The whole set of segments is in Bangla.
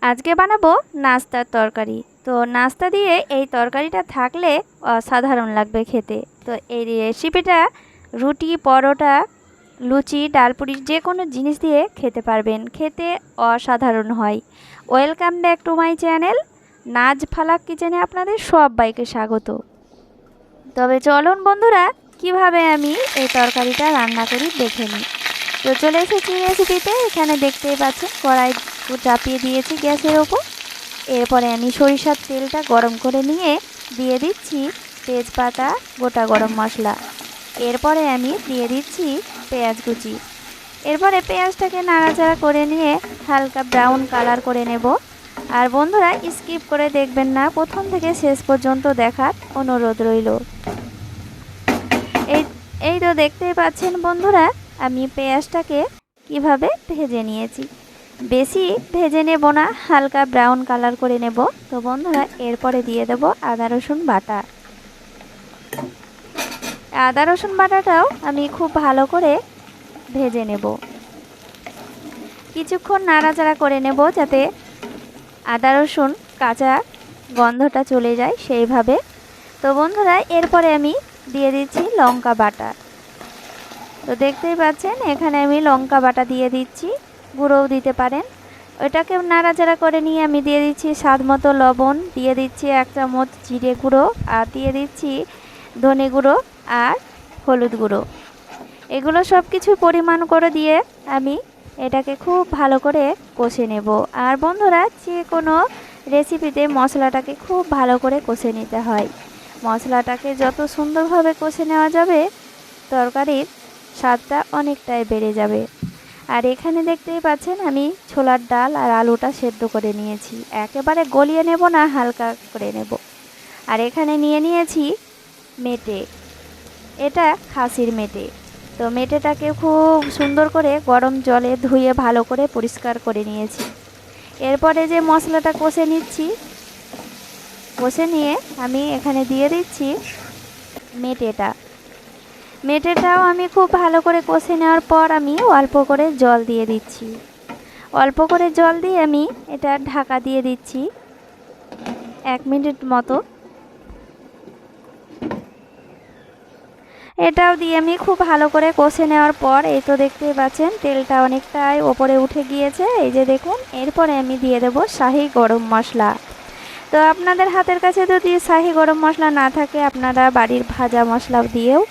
আজকে বানাবো নাস্তার তরকারি। তো নাস্তা দিয়ে এই তরকারিটা থাকলে অসাধারণ লাগবে খেতে। তো এই রেসিপিটা রুটি, পরোটা, লুচি, ডালপুরি যে কোনো জিনিস দিয়ে খেতে পারবেন, খেতে অসাধারণ হয়। Welcome back to my channel Naz Falak কিচেনে আপনাদের সবাইকে স্বাগত। তবে চলুন বন্ধুরা, কিভাবে আমি এই তরকারিটা রান্না করি দেখে নিই। তো চলে এসেছি রেসিপিতে। এখানে দেখতেই পাচ্ছেন কড়াই চাপিয়ে দিয়েছি গ্যাসের ওপর। এরপরে আমি সরিষার তেলটা গরম করে নিয়ে দিয়ে দিচ্ছি তেজপাতা, গোটা গরম মশলা। এরপরে আমি দিয়ে দিচ্ছি পেঁয়াজ কুচি। এরপরে পেঁয়াজটাকে নাড়াচাড়া করে নিয়ে হালকা ব্রাউন কালার করে নেব। আর বন্ধুরা, স্কিপ করে দেখবেন না, প্রথম থেকে শেষ পর্যন্ত দেখার অনুরোধ রইল। এই তো দেখতেই পাচ্ছেন বন্ধুরা, আমি পেঁয়াজটাকে কিভাবে ভেজে নিয়েছি। বেশি ভেজে নেব না, হালকা ব্রাউন কালার করে নেব। তো বন্ধুরা, এরপরে দিয়ে দেব আদা রসুন বাটা। আদা রসুন বাটাটাও আমি খুব ভালো করে ভেজে নেব। কিছুক্ষণ নাড়াচাড়া করে নেব যাতে আদা রসুন কাঁচা গন্ধটা চলে যায় সেইভাবে। তো বন্ধুরা, এরপরে আমি দিয়ে দিচ্ছি লঙ্কা বাটা। তো দেখতেই পাচ্ছেন এখানে আমি লঙ্কা বাটা দিয়ে দিচ্ছি, গুঁড়োও দিতে পারেন। ওইটাকে নাড়াচাড়া করে নিয়ে আমি দিয়ে দিচ্ছি স্বাদ মতো লবণ, দিয়ে দিচ্ছি 1 চামচ জিরে গুঁড়ো, আর দিয়ে দিচ্ছি ধনে গুঁড়ো আর হলুদ গুঁড়ো। এগুলো সব কিছু পরিমাণ করে দিয়ে আমি এটাকে খুব ভালো করে কষে নেব। আর বন্ধুরা, যে কোনো রেসিপিতে মশলাটাকে খুব ভালো করে কষে নিতে হয়। মশলাটাকে যত সুন্দরভাবে কষে নেওয়া যাবে, তরকারির স্বাদটা অনেকটাই বেড়ে যাবে। আর এখানে দেখতেই পাচ্ছেন আমি ছোলার ডাল আর আলুটা সেদ্ধ করে নিয়েছি, একেবারে গলিয়ে নেব না, হালকা করে নেব। আর এখানে নিয়ে নিয়েছি মেটে, এটা খাসির মেটে। তো মেটেটাকে খুব সুন্দর করে গরম জলে ধুয়ে ভালো করে পরিষ্কার করে নিয়েছি। এরপরে যে মশলাটা কষে নিচ্ছি, কষে নিয়ে আমি এখানে দিয়ে দিচ্ছি মেটেটাও আমি খুব ভালো করে কষে নেওয়ার পর আমি অল্প করে জল দিয়ে দিচ্ছি। অল্প করে জল দিয়ে আমি এটা ঢাকা দিয়ে দিচ্ছি 1 মিনিট মতো। এটাও দিয়ে আমি খুব ভালো করে কষে নেওয়ার পর এই তো দেখতেই পাচ্ছেন তেলটা অনেকটাই ওপরে উঠে গিয়েছে, এই যে দেখুন। এরপরে আমি দিয়ে দেব শাহি গরম মশলা। তো আপনাদের হাতের কাছে যদি শাহি গরম মশলা না থাকে, আপনারা বাড়ির ভাজা মশলা দিয়েও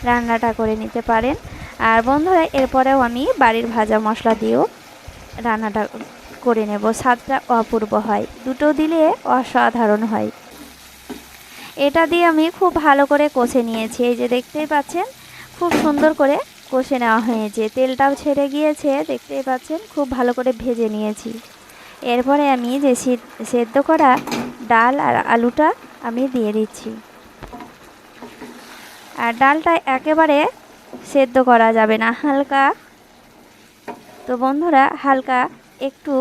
রান্নাটা করে নিতে পারেন। আর বন্ধুরা, এরপরেও আমি বাড়ির ভাজা মশলা দিয়েও রান্নাটা করে নেব, স্বাদটা অপূর্ব হয়, দুটো দিলে অসাধারণ হয়। এটা দিয়ে আমি খুব ভালো করে কষে নিয়েছি, এই যে দেখতেই পাচ্ছেন খুব সুন্দর করে কষে নেওয়া হয়েছে, তেলটাও ছেড়ে গিয়েছে, দেখতেই পাচ্ছেন খুব ভালো করে ভেজে নিয়েছি। এরপরে আমি যে সেদ্ধ করা ডাল আর আলুটা আমি দিয়ে দিচ্ছি। আর ডালটা একেবারে সেদ্ধ করা যাবে না, হালকা। তো বন্ধুরা, হালকা একটু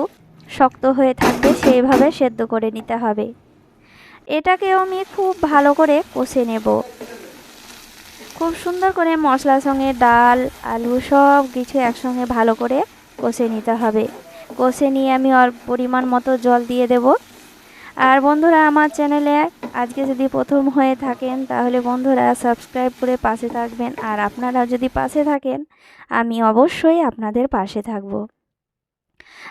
শক্ত হয়ে থাকবে সেইভাবে সেদ্ধ করে নিতে হবে। এটাকেও আমি খুব ভালো করে কষে নেব, খুব সুন্দর করে মশলার সঙ্গে ডাল আলু সব কিছু একসঙ্গে ভালো করে কষে নিতে হবে। কষে নিয়ে আমি পরিমাণ মতো জল দিয়ে দেব। আর বন্ধুরা, আমার চ্যানেলে আজকে যদি প্রথম হয়ে থাকেন, তাহলে বন্ধুরা সাবস্ক্রাইব করে পাশে থাকবেন। আর আপনারা যদি পাশে থাকেন, আমি অবশ্যই আপনাদের পাশে থাকব।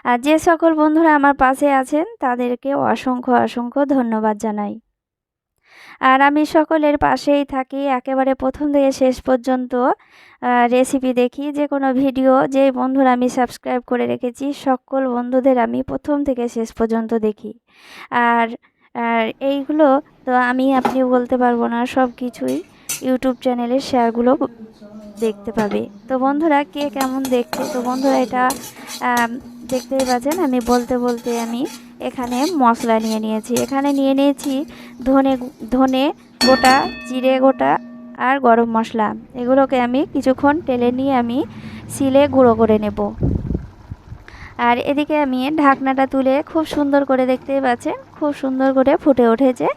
আর যে সকল বন্ধুরা আমার পাশে আছেন, তাদেরকে অসংখ্য অসংখ্য ধন্যবাদ জানাই। আর আমি সকলের পাশেই থাকি, একেবারে প্রথম থেকে শেষ পর্যন্ত রেসিপি দেখি, যে কোনো ভিডিও যে বন্ধুরা আমি সাবস্ক্রাইব করে রেখেছি, সকল বন্ধুদের আমি প্রথম থেকে শেষ পর্যন্ত দেখি। আর এইগুলো তো আপনি বলতে পারবো না, সব কিছুই ইউটিউব চ্যানেলের শেয়ারগুলো দেখতে পাবে। তো বন্ধুরা, কে কেমন দেখছে, তো বন্ধুরা এটা দেখতেই পাচ্ছেন আমি বলতে বলতে আমি এখানে মশলা নিয়ে নিয়েছি। এখানে নিয়ে নিয়েছি ধনে গোটা, জিরে গোটা আর গরম মশলা। এগুলোকে আমি কিছুক্ষণ তেলে নিয়ে আমি শিলে গুঁড়ো করে নেব। আর এদিকে আমি ঢাকনাটা তুলে খুব সুন্দর করে, দেখতেই পাচ্ছেন খুব সুন্দর করে ফুটে উঠেছে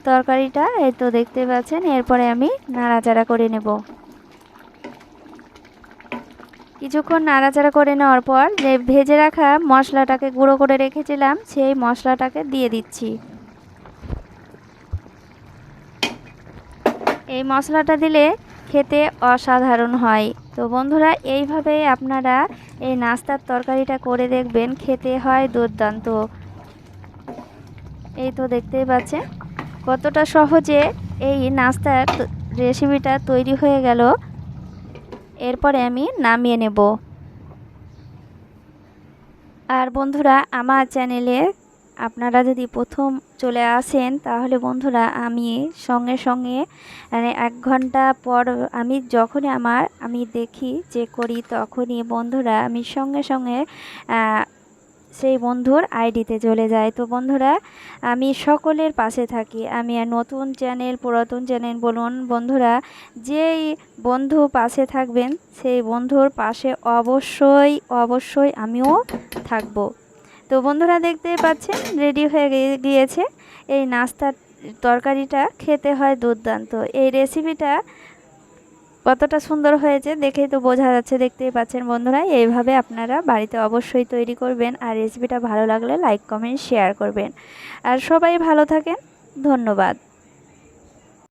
তরকারিটা, এই তো দেখতে পাচ্ছেন। এরপরে আমি নাড়াচাড়া করে নেব। কিছুক্ষণ নাড়াচাড়া করে নেওয়ার পর যে ভেজে রাখা মশলাটাকে গুঁড়ো করে রেখেছিলাম সেই মশলাটাকে দিয়ে দিচ্ছি। এই মশলাটা দিলে খেতে অসাধারণ হয়। তো বন্ধুরা এইভাবেই আপনারা এই নাস্তার তরকারিটা করে দেখবেন, খেতে হয় দুর্দান্ত। এই তো দেখতেই পাচ্ছেন কতটা সহজে এই নাস্তার রেসিপিটা তৈরি হয়ে গেল। এরপরে আমি নামিয়ে নেব। আর বন্ধুরা আমার চ্যানেলে আপনারা যদি প্রথম চলে আসেন তাহলে বন্ধুরা আমি সঙ্গে সঙ্গে মানে 1 ঘন্টা পর যখনই আমি দেখি যে করি তখনই বন্ধুরা আমি সঙ্গে সঙ্গে সেই বন্ধুর আইডিতে চলে যায়। তো বন্ধুরা আমি সকলের পাশে থাকি, আমি আর নতুন চ্যানেল পুরাতন চ্যানেল বলুন বন্ধুরা, যেই বন্ধু পাশে থাকবেন সেই বন্ধুর পাশে অবশ্যই অবশ্যই আমিও থাকবো। তো বন্ধুরা দেখতেই পাচ্ছেন রেডি হয়ে গিয়েছে এই নাস্তার তরকারিটা, খেতে হয় দুর্দান্ত। এই রেসিপিটা কতটা সুন্দর হয়েছে দেখেই তো বোঝা যাচ্ছে, দেখতেই পাচ্ছেন বন্ধুরা। এইভাবে আপনারা বাড়িতে অবশ্যই তৈরি করবেন, আর রেসিপিটা ভালো লাগলে লাইক কমেন্ট শেয়ার করবেন। আর সবাই ভালো থাকেন, ধন্যবাদ।